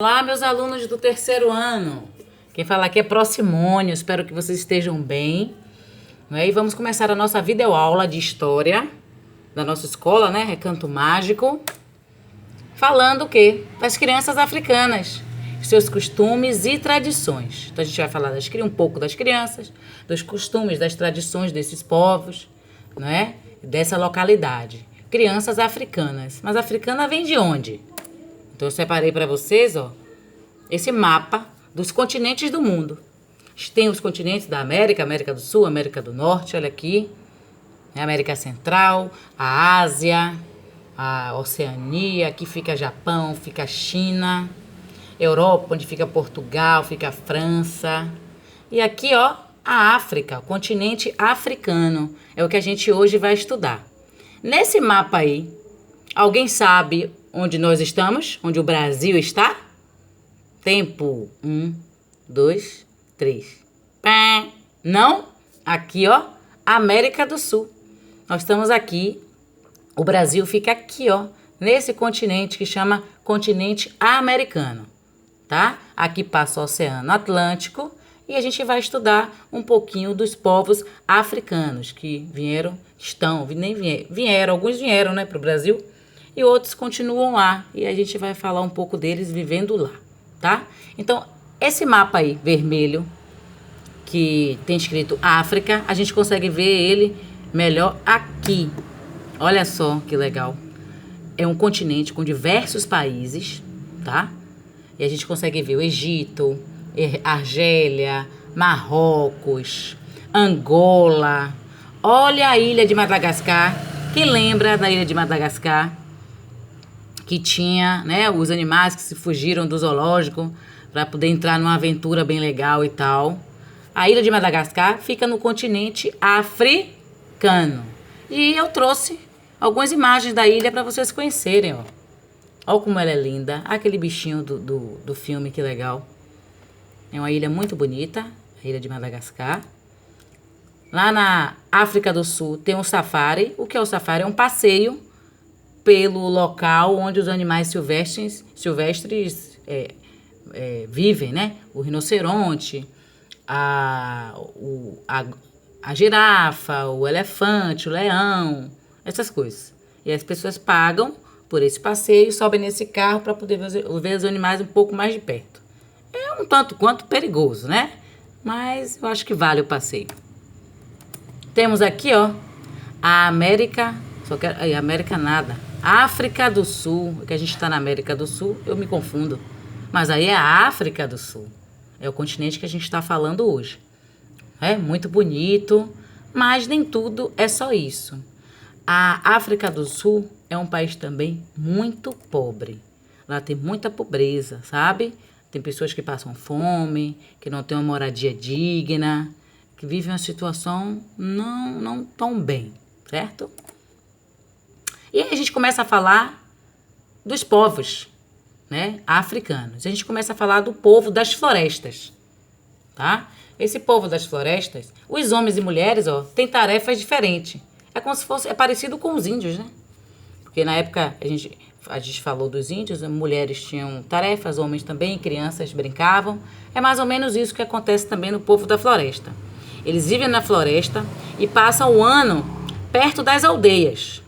Olá, meus alunos do terceiro ano. Quem fala aqui é Procimônio. Espero que vocês estejam bem. E vamos começar a nossa videoaula de história da nossa escola, né? Recanto Mágico. Falando o quê? Das crianças africanas, seus costumes e tradições. Então a gente vai falar um pouco das crianças, dos costumes, das tradições desses povos, né? Dessa localidade. Crianças africanas. Mas africana vem de onde? Então eu separei para vocês, ó, esse mapa dos continentes do mundo. Tem os continentes da América, América do Sul, América do Norte, olha aqui. América Central, a Ásia, a Oceania, aqui fica Japão, fica China, Europa, onde fica Portugal, fica a França. E aqui, ó, a África, o continente africano. É o que a gente hoje vai estudar. Nesse mapa aí, alguém sabe onde nós estamos? Onde o Brasil está? Tempo. 1, 2, 3. Não? Aqui, ó, América do Sul. Nós estamos aqui. O Brasil fica aqui, ó, nesse continente que chama continente americano, tá? Aqui passa o Oceano Atlântico e a gente vai estudar um pouquinho dos povos africanos que vieram, alguns vieram, né, para o Brasil. E outros continuam lá. E a gente vai falar um pouco deles vivendo lá, tá? Então, esse mapa aí, vermelho, que tem escrito África, a gente consegue ver ele melhor aqui. Olha só que legal. É um continente com diversos países, tá? E a gente consegue ver o Egito, Argélia, Marrocos, Angola. Olha a ilha de Madagascar. Quem lembra da ilha de Madagascar? Que tinha, né, os animais que se fugiram do zoológico para poder entrar numa aventura bem legal e tal. A ilha de Madagascar fica no continente africano. E eu trouxe algumas imagens da ilha para vocês conhecerem, ó. Olha como ela é linda. Aquele bichinho do filme, que legal. É uma ilha muito bonita, a ilha de Madagascar. Lá na África do Sul tem um safari. O que é o safari? É um passeio pelo local onde os animais silvestres vivem, né? O rinoceronte, a girafa, o elefante, o leão, essas coisas. E as pessoas pagam por esse passeio, sobem nesse carro para poder ver os animais um pouco mais de perto. É um tanto quanto perigoso, né? Mas eu acho que vale o passeio. Temos aqui, ó, a América, América nada. África do Sul, que a gente está na América do Sul, eu me confundo. Mas aí é a África do Sul. É o continente que a gente está falando hoje. É muito bonito, mas nem tudo é só isso. A África do Sul é um país também muito pobre. Lá tem muita pobreza, sabe? Tem pessoas que passam fome, que não têm uma moradia digna, que vivem uma situação não tão bem, certo? E aí a gente começa a falar dos povos, né, africanos. A gente começa a falar do povo das florestas, tá? Esse povo das florestas, os homens e mulheres, ó, têm tarefas diferentes. É como se fosse, é parecido com os índios, né? Porque na época a gente falou dos índios, as mulheres tinham tarefas, homens também, crianças brincavam. É mais ou menos isso que acontece também no povo da floresta. Eles vivem na floresta e passam o ano perto das aldeias.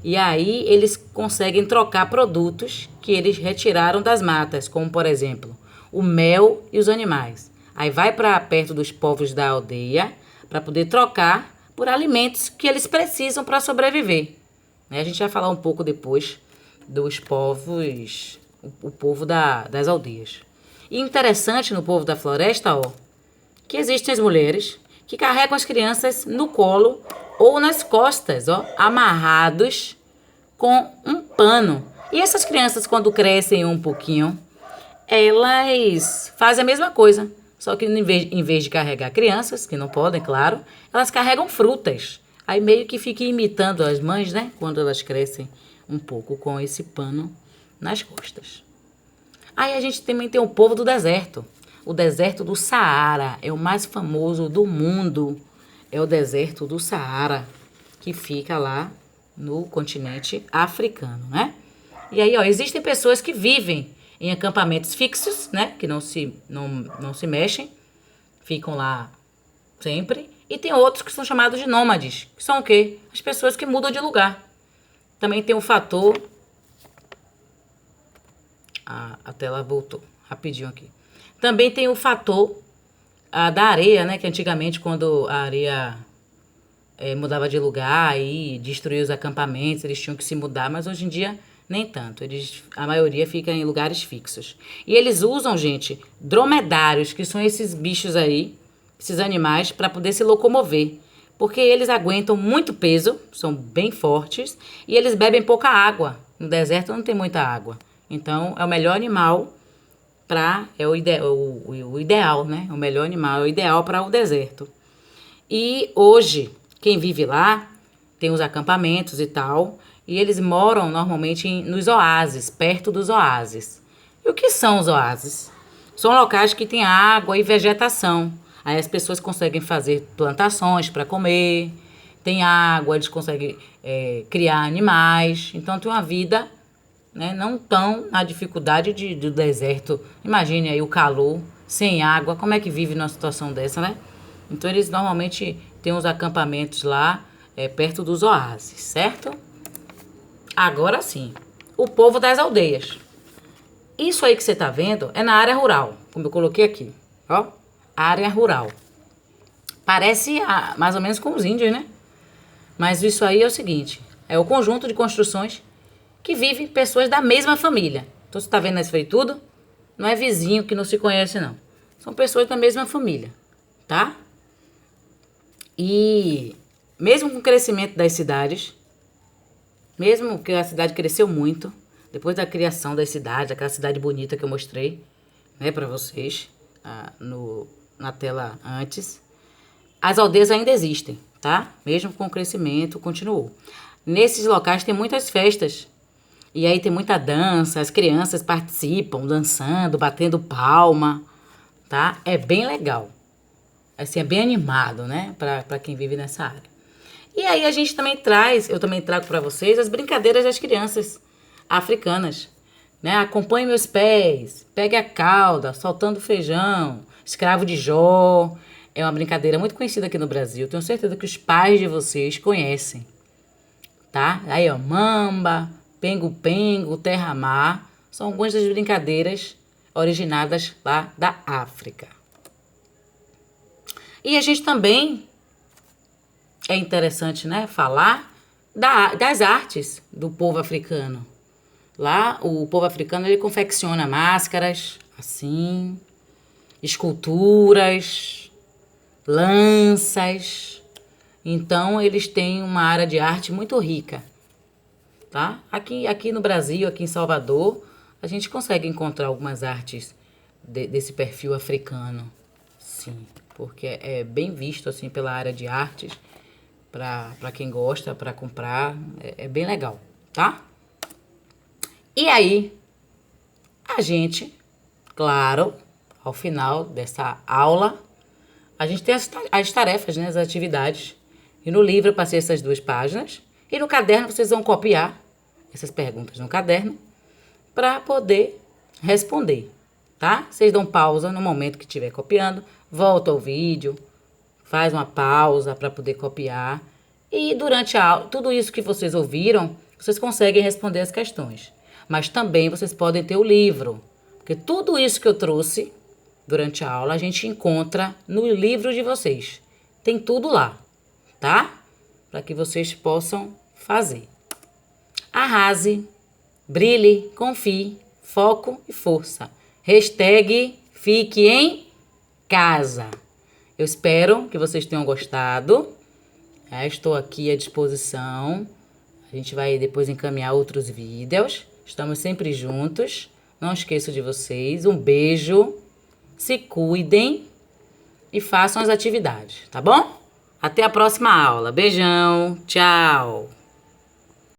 E aí eles conseguem trocar produtos que eles retiraram das matas, como por exemplo, o mel e os animais. Aí vai para perto dos povos da aldeia para poder trocar por alimentos que eles precisam para sobreviver. A gente vai falar um pouco depois dos povos, o povo das aldeias. E interessante no povo da floresta, ó, que existem as mulheres que carregam as crianças no colo ou nas costas, ó, amarrados com um pano. E essas crianças, quando crescem um pouquinho, elas fazem a mesma coisa. Só que em vez de carregar crianças, que não podem, claro, elas carregam frutas. Aí meio que fica imitando as mães, né? Quando elas crescem um pouco com esse pano nas costas. Aí a gente também tem o povo do deserto. O deserto do Saara é o mais famoso do mundo. É o deserto do Saara, que fica lá no continente africano, né? E aí, ó, existem pessoas que vivem em acampamentos fixos, né? Que não se mexem. Ficam lá sempre. E tem outros que são chamados de nômades. Que são o quê? As pessoas que mudam de lugar. Também tem o fator... A tela voltou rapidinho aqui. Também tem o fator da areia, né? Que antigamente, quando a areia mudava de lugar e destruía os acampamentos, eles tinham que se mudar. Mas hoje em dia, nem tanto. A maioria fica em lugares fixos. E eles usam, gente, dromedários, que são esses bichos aí, esses animais, para poder se locomover. Porque eles aguentam muito peso, são bem fortes, e eles bebem pouca água. No deserto não tem muita água. Então, é o melhor animal o ideal, né? O melhor animal, é o ideal para o deserto. E hoje, quem vive lá, tem os acampamentos e tal, e eles moram normalmente nos oásis, perto dos oásis. E o que são os oásis? São locais que têm água e vegetação. Aí as pessoas conseguem fazer plantações para comer, tem água, eles conseguem criar animais. Então, tem uma vida... né? Não tão na dificuldade do deserto. Imagine aí o calor, sem água, como é que vive numa situação dessa, né? Então eles normalmente têm uns acampamentos lá, perto dos oásis, certo? Agora sim, o povo das aldeias. Isso aí que você tá vendo é na área rural, como eu coloquei aqui, ó, área rural. Parece mais ou menos com os índios, né? Mas isso aí é o seguinte, é o conjunto de construções que vivem pessoas da mesma família. Então, você está vendo isso aí tudo? Não é vizinho que não se conhece, não. São pessoas da mesma família, tá? E mesmo com o crescimento das cidades, mesmo que a cidade cresceu muito, depois da criação das cidades, aquela cidade bonita que eu mostrei, né, para vocês, na tela antes, as aldeias ainda existem, tá? Mesmo com o crescimento, continuou. Nesses locais tem muitas festas. E aí tem muita dança, as crianças participam, dançando, batendo palma, tá? É bem legal. Assim, é bem animado, né? Pra quem vive nessa área. E aí a gente também eu também trago pra vocês as brincadeiras das crianças africanas, né? Acompanhe meus pés, pegue a cauda, soltando feijão, escravo de Jó. É uma brincadeira muito conhecida aqui no Brasil. Tenho certeza que os pais de vocês conhecem, tá? Aí, ó, mamba... Pengo-pengo, terra-mar, são algumas das brincadeiras originadas lá da África. E a gente também, é interessante, né, falar das artes do povo africano. Lá, o povo africano, ele confecciona máscaras, assim, esculturas, lanças. Então, eles têm uma área de arte muito rica. Tá? Aqui no Brasil, aqui em Salvador, a gente consegue encontrar algumas artes desse perfil africano, sim, porque é bem visto assim pela área de artes, para quem gosta, para comprar, é bem legal, tá? E aí, a gente, claro, ao final dessa aula, a gente tem as tarefas, né, as atividades. E no livro eu passei essas 2 páginas. E no caderno vocês vão copiar essas perguntas no caderno para poder responder, tá? Vocês dão pausa no momento que estiver copiando, volta ao vídeo, faz uma pausa para poder copiar. E durante a aula, tudo isso que vocês ouviram, vocês conseguem responder as questões. Mas também vocês podem ter o livro, porque tudo isso que eu trouxe durante a aula a gente encontra no livro de vocês. Tem tudo lá, tá? Para que vocês possam fazer. Arrase, brilhe, confie, foco e força. Hashtag fique em casa. Eu espero que vocês tenham gostado. Estou aqui à disposição. A gente vai depois encaminhar outros vídeos. Estamos sempre juntos. Não esqueço de vocês. Um beijo. Se cuidem e façam as atividades, tá bom? Até a próxima aula. Beijão. Tchau.